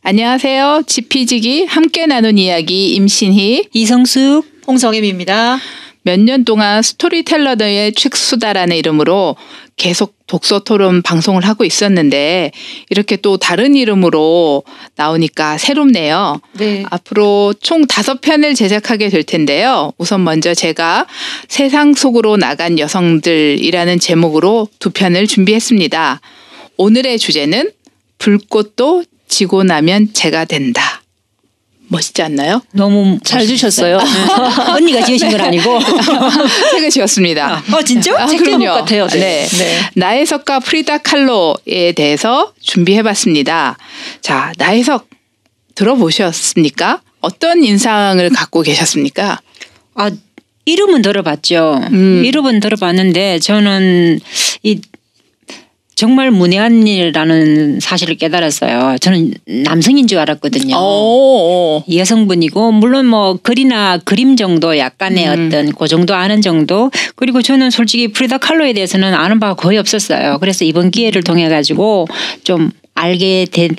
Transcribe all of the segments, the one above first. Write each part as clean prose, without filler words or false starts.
안녕하세요. 지피지기 함께 나눈 이야기 임신희, 이성숙, 홍정임입니다. 몇 년 동안 스토리텔러의 책수다라는 이름으로 계속 독서 토론 방송을 하고 있었는데 이렇게 또 다른 이름으로 나오니까 새롭네요. 네. 앞으로 총 5편을 제작하게 될 텐데요. 우선 먼저 제가 세상 속으로 나간 여성들이라는 제목으로 2편을 준비했습니다. 오늘의 주제는 불꽃도 지고 나면 재가 된다. 멋있지 않나요? 너무 잘 주셨어요. 언니가 지으신 건 아니고 책을 지었습니다. 진짜? 책 제목 같아요. 네. 나혜석과 프리다 칼로에 대해서 준비해봤습니다. 자, 나혜석 들어보셨습니까? 어떤 인상을 갖고 계셨습니까? 이름은 들어봤죠. 이름은 들어봤는데 저는 정말 문외한 일이라는 사실을 깨달았어요. 저는 남성인 줄 알았거든요. 여성분이고 물론 뭐 글이나 그림 정도 약간의 어떤 그 정도 아는 정도. 그리고 저는 솔직히 프리다 칼로에 대해서는 아는 바가 거의 없었어요. 그래서 이번 기회를 통해 가지고 좀 알게 된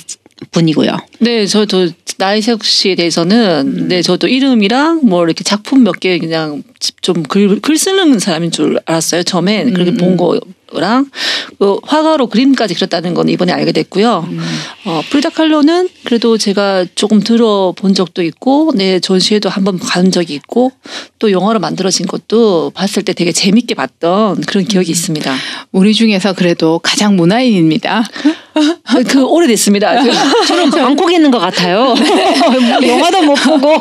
분이고요. 네, 저도 나혜석 씨에 대해서는 저도 이름이랑 뭐 이렇게 작품 몇 개 그냥 좀 글 쓰는 사람인 줄 알았어요. 처음엔 그렇게 본 거랑 화가로 그림까지 그렸다는 건 이번에 알게 됐고요. 프리다 칼로는 그래도 제가 조금 들어본 적도 있고 전시회도 한번 간 적이 있고 또 영화로 만들어진 것도 봤을 때 되게 재밌게 봤던 그런 기억이 있습니다. 우리 중에서 그래도 가장 문화인입니다. 오래됐습니다. 저는 방콕에 있는 것 같아요. 영화도 못 보고.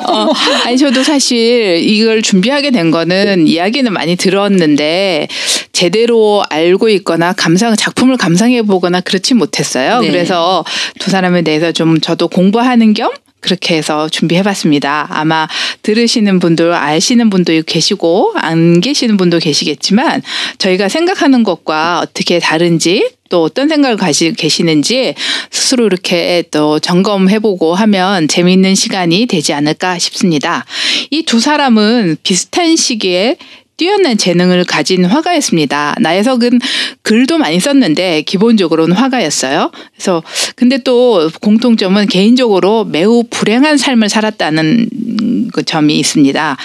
아니 저도 사실 이걸 준비하게 된 거는 이야기는 많이 들었는데 제대로 알고 있거나 작품을 감상해 보거나 그렇지 못했어요. 네. 그래서 두 사람에 대해서 좀 저도 공부하는 겸 그렇게 해서 준비해봤습니다. 아마 들으시는 분들 아시는 분도 계시고 안 계시는 분도 계시겠지만 저희가 생각하는 것과 어떻게 다른지 또 어떤 생각을 가지고 계시는지 스스로 이렇게 또 점검해보고 하면 재미있는 시간이 되지 않을까 싶습니다. 이 두 사람은 비슷한 시기에 뛰어난 재능을 가진 화가였습니다. 나혜석은 글도 많이 썼는데 기본적으로는 화가였어요. 그래서 근데 또 공통점은 개인적으로 매우 불행한 삶을 살았다는 그 점이 있습니다.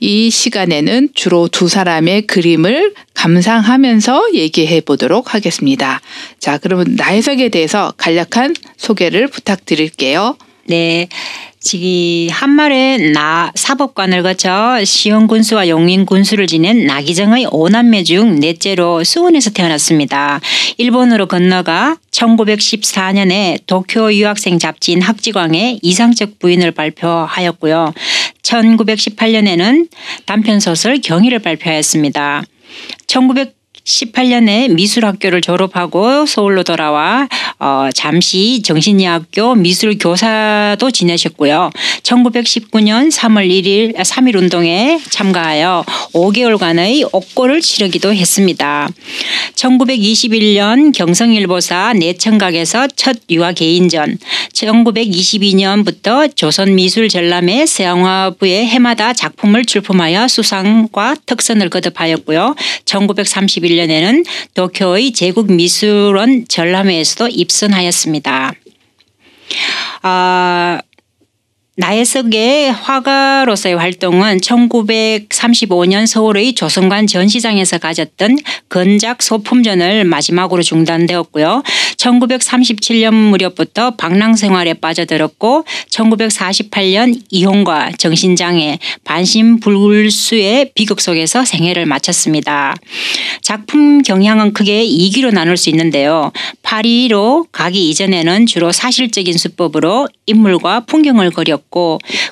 이 시간에는 주로 두 사람의 그림을 감상하면서 얘기해 보도록 하겠습니다. 자, 그러면 나혜석에 대해서 간략한 소개를 부탁드릴게요. 네. 한말의 사법관을 거쳐 시흥군수와 용인군수를 지낸 나기정의 5남매 중 넷째로 수원에서 태어났습니다. 일본으로 건너가 1914년에 도쿄 유학생 잡지인 학지광에 이상적 부인을 발표하였고요. 1918년에는 단편소설 경희를 발표하였습니다. 1918년에 미술학교를 졸업하고 서울로 돌아와 잠시 정신의학교 미술교사도 지내셨고요. 1919년 3일 운동에 참가하여 5개월간의 옥고를 치르기도 했습니다. 1921년 경성일보사 내청각에서 첫 유아 개인전, 1922년부터 조선미술전람회 서양화부에 해마다 작품을 출품하여 수상과 특선을 거듭하였고요. 1931년에는 도쿄의 제국미술원 전람회에서도 입선하였습니다. 나혜석의 화가로서의 활동은 1935년 서울의 조선관 전시장에서 가졌던 건작 소품전을 마지막으로 중단되었고요. 1937년 무렵부터 방랑생활에 빠져들었고 1948년 이혼과 정신장애, 반신불수의 비극 속에서 생애를 마쳤습니다. 작품 경향은 크게 2기로 나눌 수 있는데요. 파리로 가기 이전에는 주로 사실적인 수법으로 인물과 풍경을 그렸고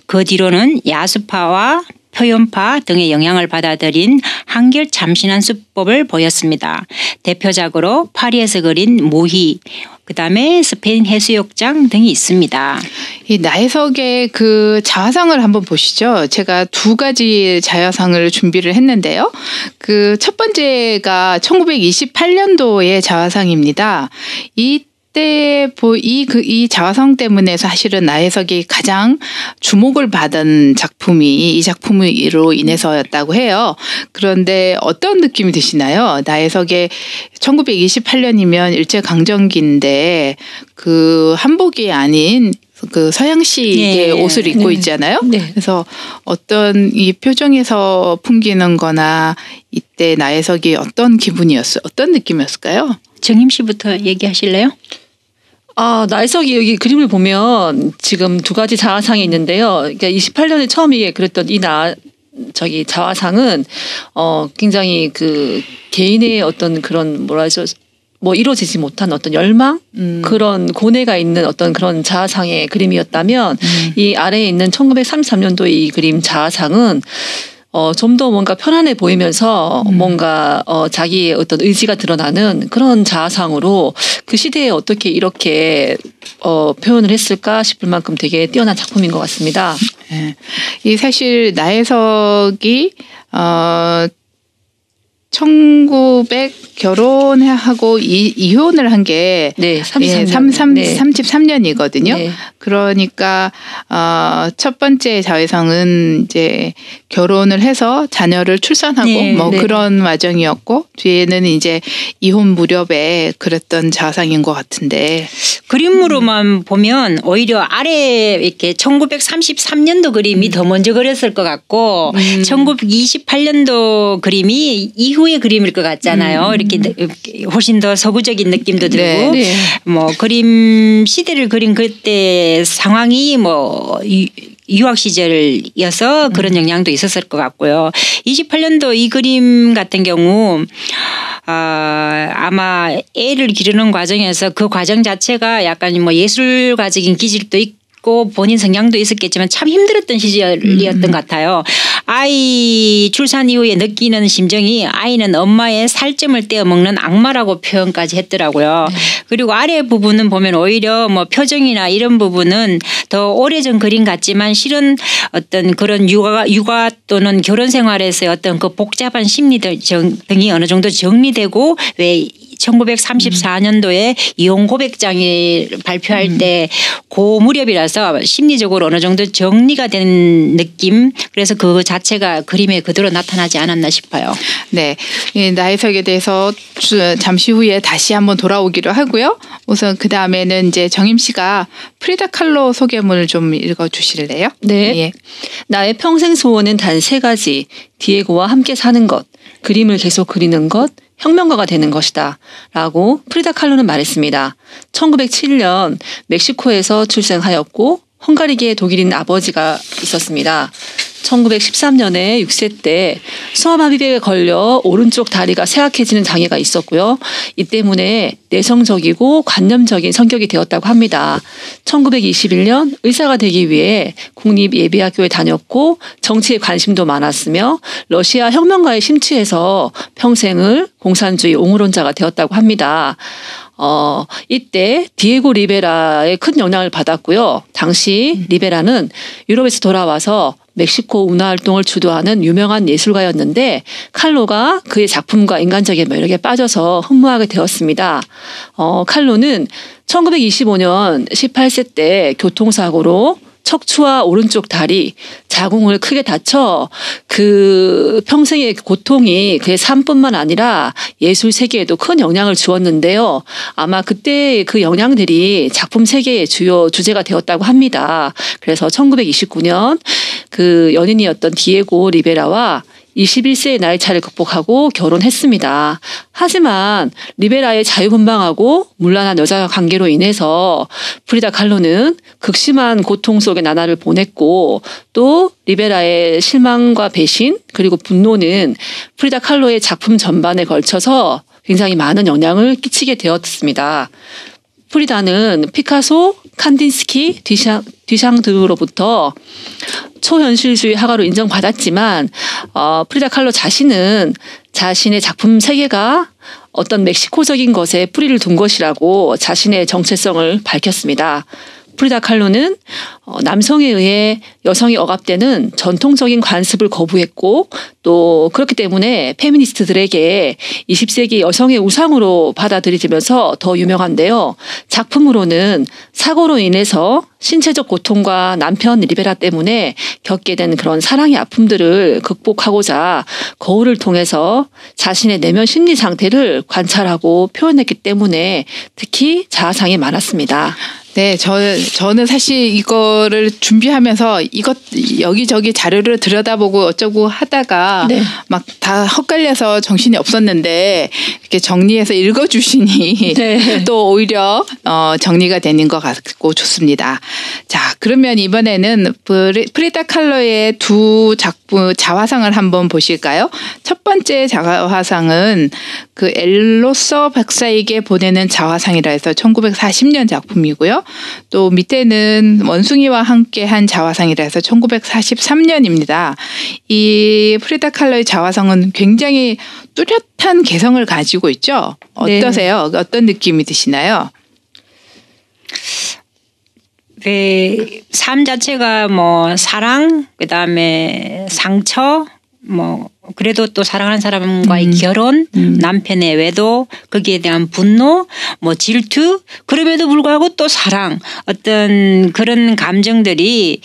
그 뒤로는 야수파와 표현파 등의 영향을 받아들인 한결 참신한 수법을 보였습니다. 대표작으로 파리에서 그린 모희, 그다음에 스페인 해수욕장 등이 있습니다. 이 나혜석의 그 자화상을 한번 보시죠. 제가 2가지 자화상을 준비를 했는데요. 그 첫 번째가 1928년도의 자화상입니다. 이 자화상 때문에 사실은 나혜석이 가장 주목을 받은 작품이 이 작품으로 인해서였다고 해요. 그런데 어떤 느낌이 드시나요? 나혜석의 1928년이면 일제강점기인데 그 한복이 아닌 그 서양식의 옷을 입고 있잖아요. 그래서 어떤 이 표정에서 풍기는 거나 이때 나혜석이 어떤 기분이었어요? 어떤 느낌이었을까요? 정임 씨부터 얘기하실래요? 나혜석이 여기 그림을 보면 지금 두 가지 자화상이 있는데요. 그러니까 28년에 처음에 그랬던 저기 자화상은 굉장히 그 개인의 어떤 그런 뭐 이루어지지 못한 어떤 열망 그런 고뇌가 있는 어떤 그런 자화상의 그림이었다면 이 아래에 있는 1933년도의 이 그림 자화상은 좀 더 뭔가 편안해 보이면서 뭔가 자기의 어떤 의지가 드러나는 그런 자화상으로 그 시대에 어떻게 이렇게 표현을 했을까 싶을 만큼 되게 뛰어난 작품인 것 같습니다. 이 사실 나혜석이 1900 결혼하고 이혼을 한 게 33년이거든요. 그러니까 첫 번째 자혜성은 이제 결혼을 해서 자녀를 출산하고 그런 와정이었고 뒤에는 이제 이혼 무렵에 그랬던 자상인 것 같은데 그림으로만 보면 오히려 아래 이렇게 1933년도 그림이 더 먼저 그렸을 것 같고 1928년도 그림이 이후의 그림일 것 같잖아요. 이렇게 훨씬 더 서구적인 느낌도 들고 뭐 그림 시대를 그린 그때 상황이 뭐 유학 시절이어서 그런 영향도 있었을 것 같고요. 28년도 이 그림 같은 경우 아마 애를 기르는 과정에서 그 과정 자체가 약간 뭐 예술가적인 기질도 있고 본인 성향도 있었겠지만 참 힘들었던 시절이었던 것 같아요. 아이 출산 이후에 느끼는 심정이 아이는 엄마의 살점을 떼어 먹는 악마라고 표현까지 했더라고요. 그리고 아래 부분은 보면 오히려 뭐 표정이나 이런 부분은 더 오래전 그림 같지만 실은 어떤 그런 육아 또는 결혼 생활에서의 어떤 그 복잡한 심리들 등이 어느 정도 정리되고 왜 1934년도에 이혼 고백장이 발표할 때 그 무렵이라서 심리적으로 어느 정도 정리가 된 느낌 그래서 그 자체가 그림에 그대로 나타나지 않았나 싶어요. 네, 나혜석에 대해서 잠시 후에 다시 한번 돌아오기로 하고요. 우선 그 다음에는 이제 정임 씨가 프리다 칼로 소개문을 좀 읽어주실래요? 네. 나의 평생 소원은 단 3가지. 디에고와 함께 사는 것, 그림을 계속 그리는 것, 혁명가가 되는 것이다 라고 프리다 칼로는 말했습니다. 1907년 멕시코에서 출생하였고 헝가리계 독일인 아버지가 있었습니다. 1913년에 6세 때 소아마비에 걸려 오른쪽 다리가 쇠약해지는 장애가 있었고요. 이 때문에 내성적이고 관념적인 성격이 되었다고 합니다. 1921년 의사가 되기 위해 국립예비학교에 다녔고 정치에 관심도 많았으며 러시아 혁명가에 심취해서 평생을 공산주의 옹호론자가 되었다고 합니다. 이때 디에고 리베라의 큰 영향을 받았고요. 당시 리베라는 유럽에서 돌아와서 멕시코 운하활동을 주도하는 유명한 예술가였는데 칼로가 그의 작품과 인간적인 매력에 빠져서 흠모하게 되었습니다. 칼로는 1925년 18세 때 교통사고로 척추와 오른쪽 다리 자궁을 크게 다쳐 그 평생의 고통이 그의 삶뿐만 아니라 예술 세계에도 큰 영향을 주었는데요. 아마 그때 그 영향들이 작품 세계의 주요 주제가 되었다고 합니다. 그래서 1929년 그 연인이었던 디에고 리베라와 21세의 나이 차를 극복하고 결혼했습니다. 하지만 리베라의 자유분방하고 문란한 여자 관계로 인해서 프리다 칼로는 극심한 고통 속의 나날을 보냈고 또 리베라의 실망과 배신 그리고 분노는 프리다 칼로의 작품 전반에 걸쳐서 굉장히 많은 영향을 끼치게 되었습니다. 프리다는 피카소, 칸딘스키, 뒤샹 등으로부터 초현실주의 화가로 인정받았지만 프리다 칼로 자신은 자신의 작품 세계가 어떤 멕시코적인 것에 뿌리를 둔 것이라고 자신의 정체성을 밝혔습니다. 프리다 칼로는 남성에 의해 여성이 억압되는 전통적인 관습을 거부했고 또 그렇기 때문에 페미니스트들에게 20세기 여성의 우상으로 받아들여지면서 더 유명한데요. 작품으로는 사고로 인해서 신체적 고통과 남편 리베라 때문에 겪게 된 그런 사랑의 아픔들을 극복하고자 거울을 통해서 자신의 내면 심리 상태를 관찰하고 표현했기 때문에 특히 자아상이 많았습니다. 네, 저는 사실 이거를 준비하면서 여기저기 자료를 들여다보고 어쩌고 하다가 네. 막 다 헛갈려서 정신이 없었는데 이렇게 정리해서 읽어주시니 네. 또 오히려 정리가 되는 것 같고 좋습니다. 자, 그러면 이번에는 프리다 칼로의 두 작품 자화상을 한번 보실까요? 첫 번째 자화상은 그 엘로서 박사에게 보내는 자화상이라 해서 1940년 작품이고요. 또 밑에는 원숭이와 함께한 자화상이라 해서 1943년입니다. 이 프리다 칼로의 자화상은 굉장히 뚜렷한 개성을 가지고 있죠. 어떠세요? 네. 어떤 느낌이 드시나요? 네, 삶 자체가 뭐 사랑, 그다음에 상처, 뭐 그래도 또 사랑하는 사람과의 결혼, 남편의 외도, 거기에 대한 분노, 뭐 질투, 그럼에도 불구하고 또 사랑, 어떤 그런 감정들이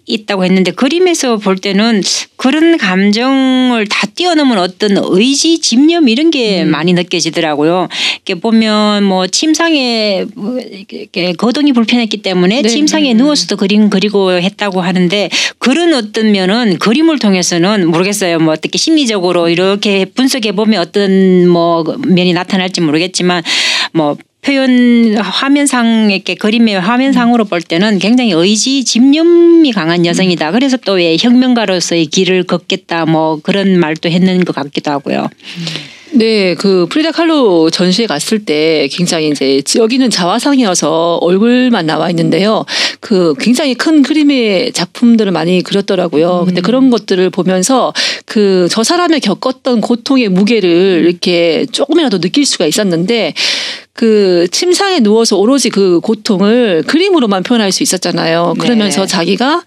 있다고 했는데 그림에서 볼 때는 그런 감정을 다 뛰어넘은 어떤 의지, 집념 이런 게 많이 느껴지더라고요. 이렇게 보면 뭐 침상에 이렇게 거동이 불편했기 때문에 침상에 누워서도 그림 그리고 했다고 하는데 그런 어떤 면은 그림을 통해서는 모르겠어요. 뭐 어떻게 심리적으로 이렇게 분석해 보면 어떤 뭐 면이 나타날지 모르겠지만 뭐 표현 화면상 이렇게 그림의 화면상으로 볼 때는 굉장히 의지 집념이 강한 여성이다. 그래서 또 왜 혁명가로서의 길을 걷겠다 뭐 그런 말도 했는 것 같기도 하고요. 네, 그 프리다 칼로 전시회 갔을 때 굉장히 이제 여기는 자화상이어서 얼굴만 나와 있는데요. 그 굉장히 큰 그림의 작품들을 많이 그렸더라고요. 근데 그런 것들을 보면서 그 저 사람이 겪었던 고통의 무게를 이렇게 조금이라도 느낄 수가 있었는데 그 침상에 누워서 오로지 그 고통을 그림으로만 표현할 수 있었잖아요. 그러면서 자기가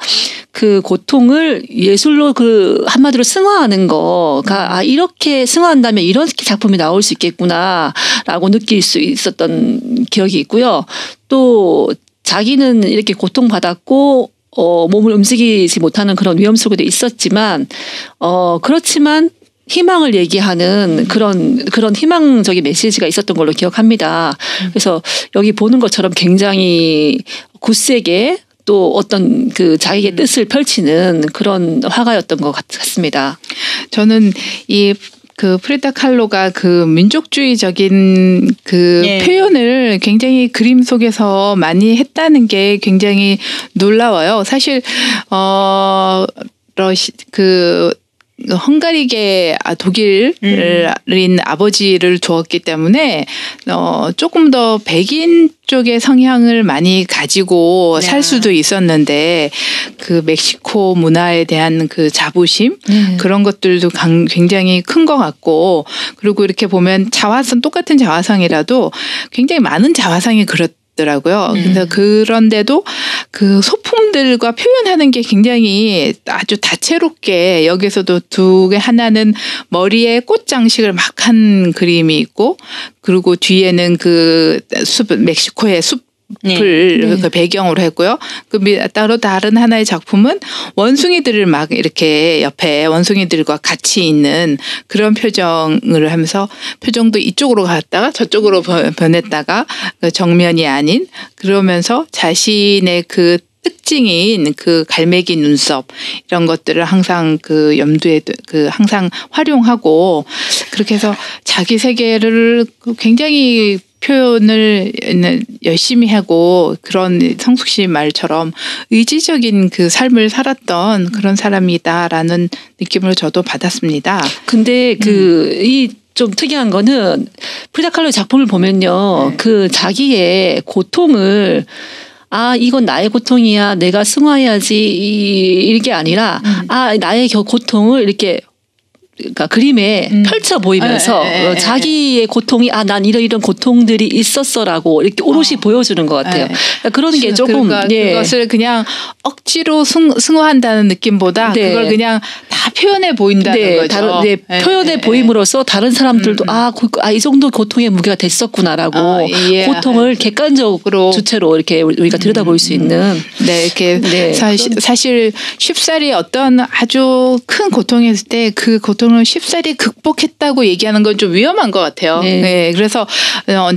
그 고통을 예술로 그 한마디로 승화하는 거가 이렇게 승화한다면 이렇게 작품이 나올 수 있겠구나라고 느낄 수 있었던 기억이 있고요. 또 자기는 이렇게 고통받았고 몸을 움직이지 못하는 그런 위험 속에도 있었지만 그렇지만 희망을 얘기하는 그런 희망적인 메시지가 있었던 걸로 기억합니다. 그래서 여기 보는 것처럼 굉장히 굳세게 또 어떤 그 자기의 뜻을 펼치는 그런 화가였던 것 같습니다. 저는 그 프리다 칼로가 그 민족주의적인 그 표현을 굉장히 그림 속에서 많이 했다는 게 굉장히 놀라워요. 사실 헝가리계 독일인 아버지를 두었기 때문에 조금 더 백인 쪽의 성향을 많이 가지고 살 수도 있었는데 그 멕시코 문화에 대한 그 자부심 그런 것들도 굉장히 큰 것 같고 그리고 이렇게 보면 똑같은 자화상이라도 굉장히 많은 자화상이 더라고요. 그런데도 그 소품들과 표현하는 게 굉장히 아주 다채롭게 여기서도 하나는 머리에 꽃 장식을 막 한 그림이 있고 그리고 뒤에는 그 멕시코의 숲을 그 배경으로 했고요. 따로 다른 하나의 작품은 원숭이들을 막 이렇게 옆에 원숭이들과 같이 있는 그런 표정을 하면서 표정도 이쪽으로 갔다가 저쪽으로 변했다가 정면이 아닌 그러면서 자신의 그 특징인 그 갈매기 눈썹 이런 것들을 항상 그 염두에 항상 활용하고 그렇게 해서 자기 세계를 굉장히 표현을 열심히 하고 그런 성숙 씨 말처럼 의지적인 그 삶을 살았던 그런 사람이다라는 느낌을 저도 받았습니다. 근데 좀 특이한 거는 프리다 칼로의 작품을 보면요. 그 자기의 고통을 이건 나의 고통이야. 내가 승화해야지. 이게 아니라 나의 고통을 이렇게 그러니까 그림에 펼쳐 보이면서 자기의 고통이 난 이런 고통들이 있었어라고 이렇게 오롯이 보여주는 것 같아요. 그러니까 그런 게 조금 그것을 그냥 억지로 승화한다는 느낌보다 그걸 그냥 다 표현해 보인다는 거죠. 표현해 보임으로써 다른 사람들도 이 정도 고통의 무게가 됐었구나라고 고통을 객관적으로 주체로 이렇게 우리가 들여다볼 수 있는 이렇게 사실 쉽사리 어떤 아주 큰 고통이 있을 때 그 고통 보통은 쉽사리 극복했다고 얘기하는 건 좀 위험한 것 같아요. 네. 네, 그래서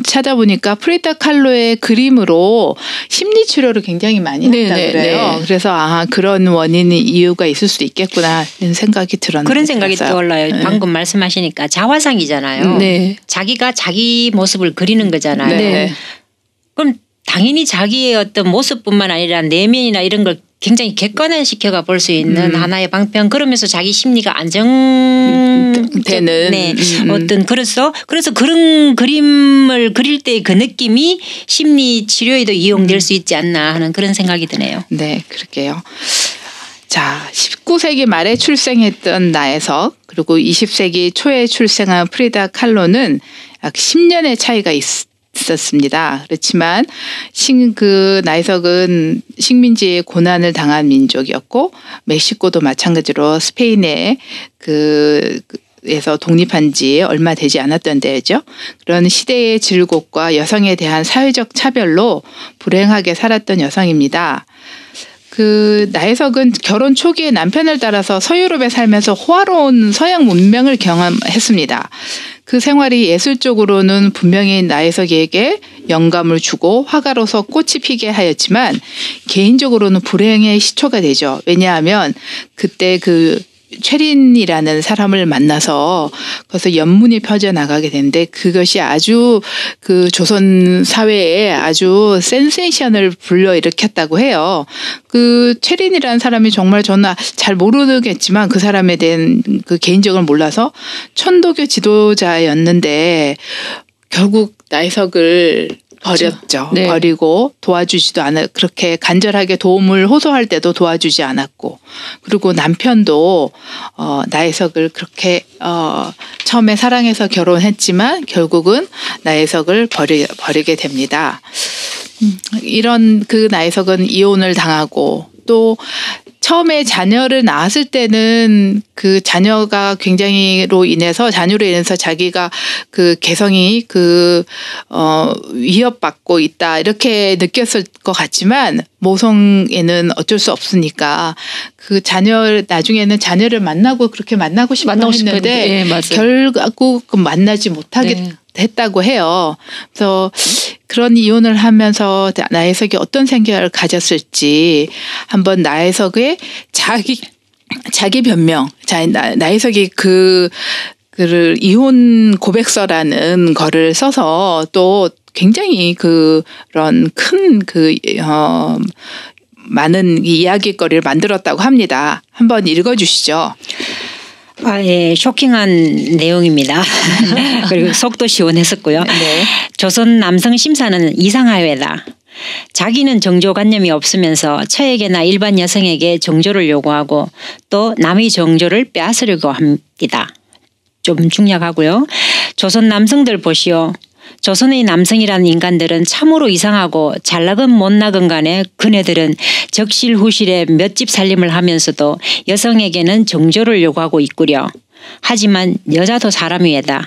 찾아보니까 프리다 kahlo의 그림으로 심리 치료를 굉장히 많이 했다고 그래요. 네. 그래서 그런 원인이 이유가 있을 수도 있겠구나 이런 생각이 들었는데 그런 생각이 떠올라요. 네. 방금 말씀하시니까 자화상이잖아요. 네. 자기가 자기 모습을 그리는 거잖아요. 네. 그럼 당연히 자기의 어떤 모습뿐만 아니라 내면이나 이런 걸 굉장히 객관화시켜가 볼 수 있는 하나의 방편. 그러면서 자기 심리가 안정되는 네. 어떤 그래서 그런 그림을 그릴 때 그 느낌이 심리 치료에도 이용될 수 있지 않나 하는 그런 생각이 드네요. 네, 그러게요. 자, 19세기 말에 출생했던 나혜석 그리고 20세기 초에 출생한 프리다 칼로는 약 10년의 차이가 있었습니다. 그렇지만 그 나혜석은 식민지의 고난을 당한 민족이었고 멕시코도 마찬가지로 스페인의 에서 독립한 지 얼마 되지 않았던 때였죠. 그런 시대의 질곡과 여성에 대한 사회적 차별로 불행하게 살았던 여성입니다. 나혜석은 결혼 초기에 남편을 따라서 서유럽에 살면서 호화로운 서양 문명을 경험했습니다. 그 생활이 예술적으로는 분명히 나혜석에게 영감을 주고 화가로서 꽃이 피게 하였지만 개인적으로는 불행의 시초가 되죠. 왜냐하면 그때 최린이라는 사람을 만나서 거기서 연문이 펴져나가게 되는데 그것이 아주 조선 사회에 아주 센세이션을 불러일으켰다고 해요. 최린이라는 사람이 정말 저는 잘 모르겠지만 그 사람에 대한 개인적으로 몰라서 천도교 지도자였는데 결국 나혜석을 버렸죠. 네. 버리고 도와주지도 않았고 그렇게 간절하게 도움을 호소할 때도 도와주지 않았고 그리고 남편도 나혜석을 그렇게 처음에 사랑해서 결혼했지만 결국은 나혜석을 버리게 됩니다. 이런 나혜석은 이혼을 당하고 또 처음에 자녀를 낳았을 때는 자녀로 인해서 자기가 개성이 위협받고 있다 이렇게 느꼈을 것 같지만 모성애는 어쩔 수 없으니까 나중에는 자녀를 그렇게 만나고 싶어 했는데 네, 결국 만나지 못하게 네. 했다고 해요. 그래서 그런 이혼을 하면서 나혜석이 어떤 생각을 가졌을지 한번 나혜석의 자기 변명, 나혜석이 이혼 고백서라는 거를 써서 또 굉장히 그런 큰 많은 이야기거리를 만들었다고 합니다. 한번 읽어주시죠. 예, 쇼킹한 내용입니다. 그리고 속도 시원했었고요. 네. 조선 남성 심사는 이상하회다. 자기는 정조관념이 없으면서 처에게나 일반 여성에게 정조를 요구하고 또 남의 정조를 빼앗으려고 합니다. 좀 중략하고요. 조선 남성들 보시오. 조선의 남성이라는 인간들은 참으로 이상하고 잘나건 못나건 간에 그네들은 적실후실에 몇 집 살림을 하면서도 여성에게는 정조를 요구하고 있구려. 하지만 여자도 사람이외다.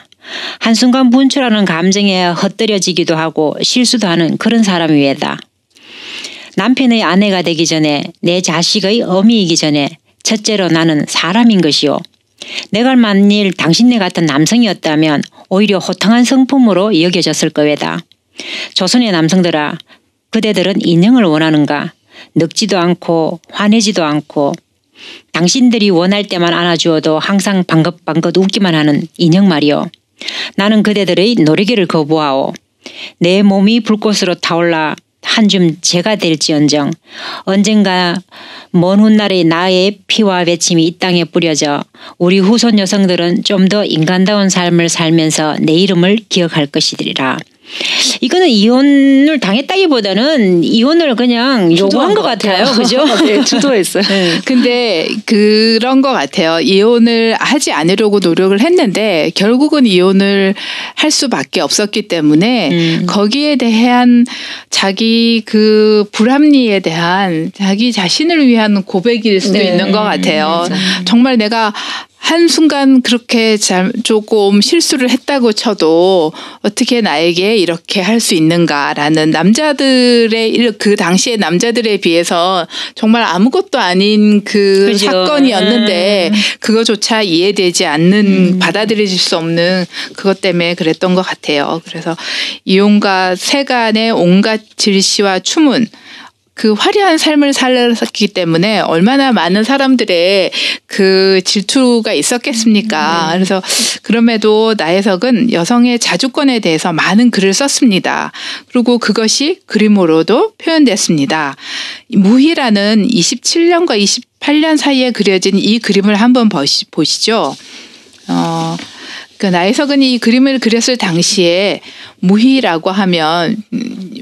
한순간 분출하는 감정에 헛들여지기도 하고 실수도 하는 그런 사람이외다. 남편의 아내가 되기 전에 내 자식의 어미이기 전에 첫째로 나는 사람인 것이오. 내가 만일 당신네 같은 남성이었다면 오히려 호탕한 성품으로 여겨졌을 거외다. 조선의 남성들아, 그대들은 인형을 원하는가? 늙지도 않고 화내지도 않고 당신들이 원할 때만 안아주어도 항상 방긋방긋 웃기만 하는 인형 말이오. 나는 그대들의 노리기를 거부하오. 내 몸이 불꽃으로 타올라 한 줌 재가 될지언정 언젠가 먼 훗날의 나의 피와 배침이 이 땅에 뿌려져 우리 후손 여성들은 좀 더 인간다운 삶을 살면서 내 이름을 기억할 것이리라. 이거는 이혼을 당했다기보다는 이혼을 그냥 요구한 것 같아요. 그죠? 네, 주도했어요. 네. 근데 그런 것 같아요. 이혼을 하지 않으려고 노력을 했는데 결국은 이혼을 할 수밖에 없었기 때문에 거기에 대한 자기 불합리에 대한 자기 자신을 위한 고백일 수도 있는 것 같아요. 정말 내가 한순간 그렇게 조금 실수를 했다고 쳐도 어떻게 나에게 이렇게 할 수 있는가라는 남자들의 그 당시의 남자들에 비해서 정말 아무것도 아닌 그 그죠. 사건이었는데 그거조차 이해되지 않는 받아들여질 수 없는 그것 때문에 그랬던 것 같아요. 그래서 이혼과 세간의 온갖 질시와 추문 그 화려한 삶을 살았기 때문에 얼마나 많은 사람들의 그 질투가 있었겠습니까? 그래서 그럼에도 나혜석은 여성의 자주권에 대해서 많은 글을 썼습니다. 그리고 그것이 그림으로도 표현됐습니다. 무희라는 27년과 28년 사이에 그려진 이 그림을 한번 보시죠. 그 나혜석은 이 그림을 그렸을 당시에 무희라고 하면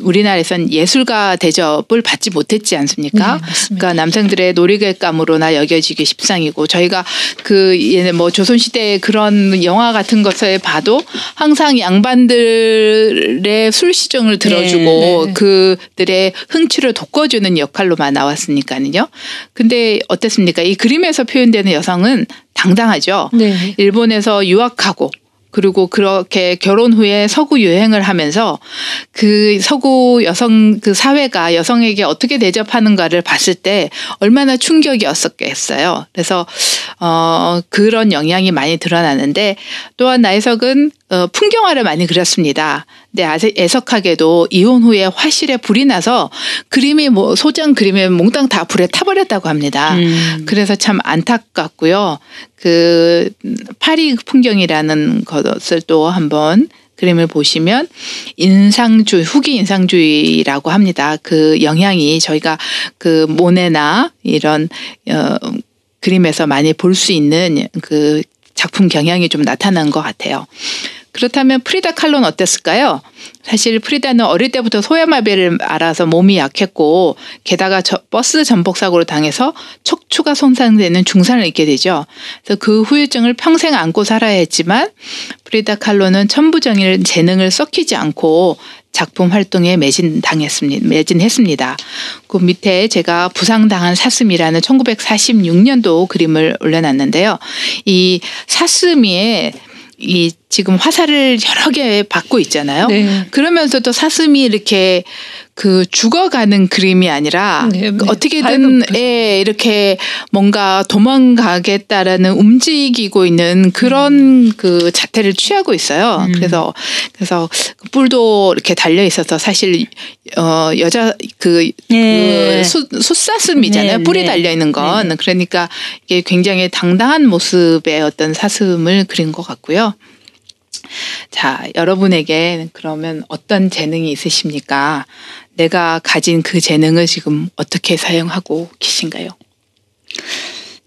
우리나라에선 예술가 대접을 받지 못했지 않습니까? 네, 맞습니다. 그러니까 남성들의 놀이객감으로나 여겨지기 십상이고 저희가 그 뭐 조선시대의 그런 영화 같은 것에 봐도 항상 양반들의 술시정을 들어주고 네. 그들의 흥취를 돋궈주는 역할로만 나왔으니까요. 근데 어땠습니까? 이 그림에서 표현되는 여성은 당당하죠. 네. 일본에서 유학하고 그리고 그렇게 결혼 후에 서구 유행을 하면서 그 서구 여성 그 사회가 여성에게 어떻게 대접하는가를 봤을 때 얼마나 충격이었었겠어요. 그래서 그런 영향이 많이 드러나는데 또한 나혜석은 풍경화를 많이 그렸습니다. 근데 애석하게도 이혼 후에 화실에 불이 나서 그림이 소장 그림이 몽땅 다 불에 타버렸다고 합니다. 그래서 참 안타깝고요. 그 파리 풍경이라는 것을 또 한번 그림을 보시면 후기 인상주의라고 합니다. 그 영향이 저희가 그 모네나 이런 그림에서 많이 볼 수 있는 그 작품 경향이 좀 나타난 것 같아요. 그렇다면 프리다 칼로는 어땠을까요? 사실 프리다는 어릴 때부터 소아마비를 앓아서 몸이 약했고 게다가 버스 전복 사고를 당해서 척추가 손상되는 중상을 입게 되죠. 그래서 그 후유증을 평생 안고 살아야 했지만 프리다 칼로는 천부적인 재능을 썩히지 않고 작품 활동에 매진했습니다. 그 밑에 제가 부상당한 사슴이라는 1946년도 그림을 올려놨는데요. 이 사슴이 지금 화살을 여러 개 받고 있잖아요. 네. 그러면서도 사슴이 이렇게 그 죽어가는 그림이 아니라 네, 네. 어떻게든 이렇게 뭔가 도망가겠다라는 움직이고 있는 그런 그 자태를 취하고 있어요. 그래서 뿔도 이렇게 달려 있어서 사실 여자 그 숫사슴이잖아요. 뿔이 달려 있는 건. 그러니까 이게 굉장히 당당한 모습의 어떤 사슴을 그린 것 같고요. 자, 여러분에게 그러면 어떤 재능이 있으십니까? 내가 가진 그 재능을 지금 어떻게 사용하고 계신가요?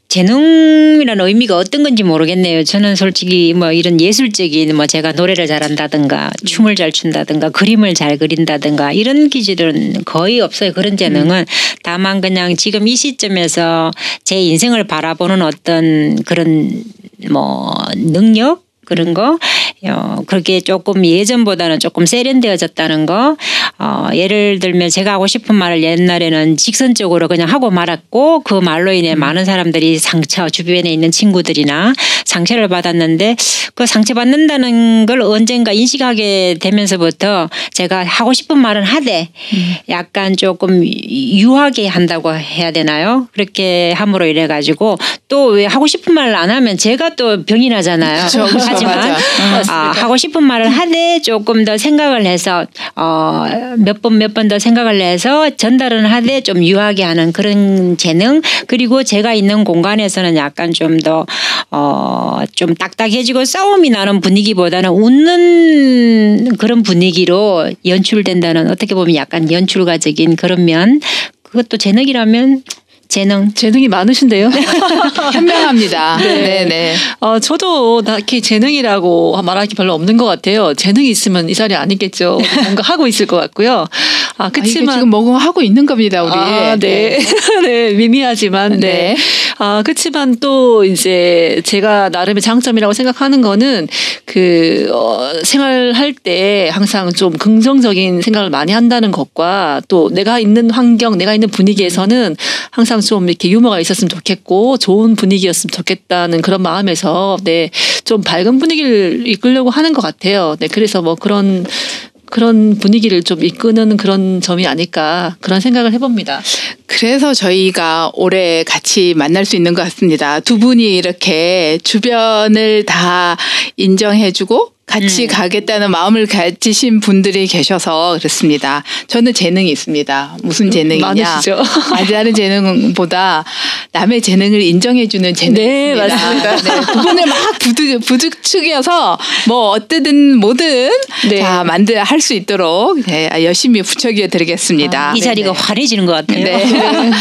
재능이라는 의미가 어떤 건지 모르겠네요. 저는 솔직히 뭐 이런 예술적인 뭐 제가 노래를 잘한다든가 춤을 잘 춘다든가 그림을 잘 그린다든가 이런 기질은 거의 없어요. 그런 재능은 다만 그냥 지금 이 시점에서 제 인생을 바라보는 어떤 그런 뭐 능력 그런 거 그렇게 조금 예전보다는 조금 세련되어졌다는 거 예를 들면 제가 하고 싶은 말을 옛날에는 직선적으로 그냥 하고 말았고 그 말로 인해 많은 사람들이 주변에 있는 친구들이나 상처를 받았는데 그 상처받는다는 걸 언젠가 인식하게 되면서부터 제가 하고 싶은 말은 하되 약간 조금 유하게 한다고 해야 되나요? 그렇게 함으로 이래 가지고 또 왜 하고 싶은 말을 안 하면 제가 또 병이 나잖아요. 하지만 하고 싶은 말을 하되 조금 더 생각을 해서 몇 번 더 생각을 해서 전달은 하되 좀 유하게 하는 그런 재능 그리고 제가 있는 공간에서는 약간 좀 더 좀 딱딱해지고 싸움이 나는 분위기보다는 웃는 그런 분위기로 연출된다는 어떻게 보면 약간 연출가적인 그런 면 그것도 재능이라면 재능이 많으신데요. 현명합니다. 네. 저도 딱히 재능이라고 말하기 별로 없는 것 같아요. 재능이 있으면 이 자리에 안 있겠죠. 뭔가 하고 있을 것 같고요. 그치만 지금 뭐 하고 있는 겁니다, 우리. 네. 네, 미미하지만 네. 그치만 또 이제 제가 나름의 장점이라고 생각하는 거는 생활할 때 항상 좀 긍정적인 생각을 많이 한다는 것과 또 내가 있는 환경, 내가 있는 분위기에서는 항상 좀 이렇게 유머가 있었으면 좋겠고 좋은 분위기였으면 좋겠다는 그런 마음에서 네, 좀 밝은 분위기를 이끌려고 하는 것 같아요. 네, 그래서 뭐 그런 분위기를 좀 이끄는 그런 점이 아닐까 그런 생각을 해봅니다. 그래서 저희가 올해 같이 만날 수 있는 것 같습니다. 두 분이 이렇게 주변을 다 인정해주고 같이 가겠다는 마음을 가지신 분들이 계셔서 그렇습니다. 저는 재능이 있습니다. 무슨 재능이냐? 많으시죠. 다른 재능보다 남의 재능을 인정해주는 재능이 네, 있습니다. 맞습니다. 네, 두 분을 막 부추겨서 뭐 어떻든 뭐든 네. 할 수 있도록 네, 열심히 부추겨 드리겠습니다. 이 자리가 환해지는 것 같아요. 네.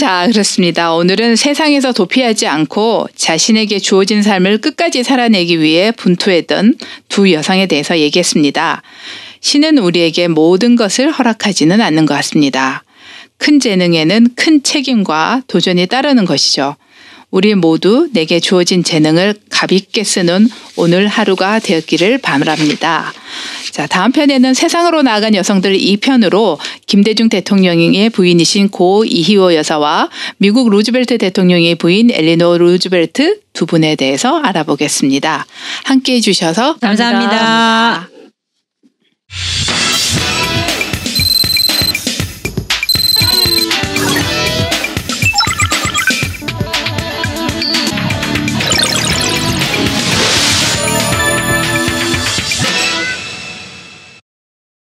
자, 그렇습니다. 오늘은 세상에서 도피하지 않고 자신에게 주어진 삶을 끝까지 살아내기 위해 분투했던 두 여성에 대해서 얘기했습니다. 신은 우리에게 모든 것을 허락하지는 않는 것 같습니다. 큰 재능에는 큰 책임과 도전이 따르는 것이죠. 우리 모두 내게 주어진 재능을 가볍게 쓰는 오늘 하루가 되었기를 바랍니다. 자, 다음 편에는 세상으로 나아간 여성들 2편으로 김대중 대통령의 부인이신 고 이희호 여사와 미국 루즈벨트 대통령의 부인 엘리노 루즈벨트 두 분에 대해서 알아보겠습니다. 함께해 주셔서 감사합니다.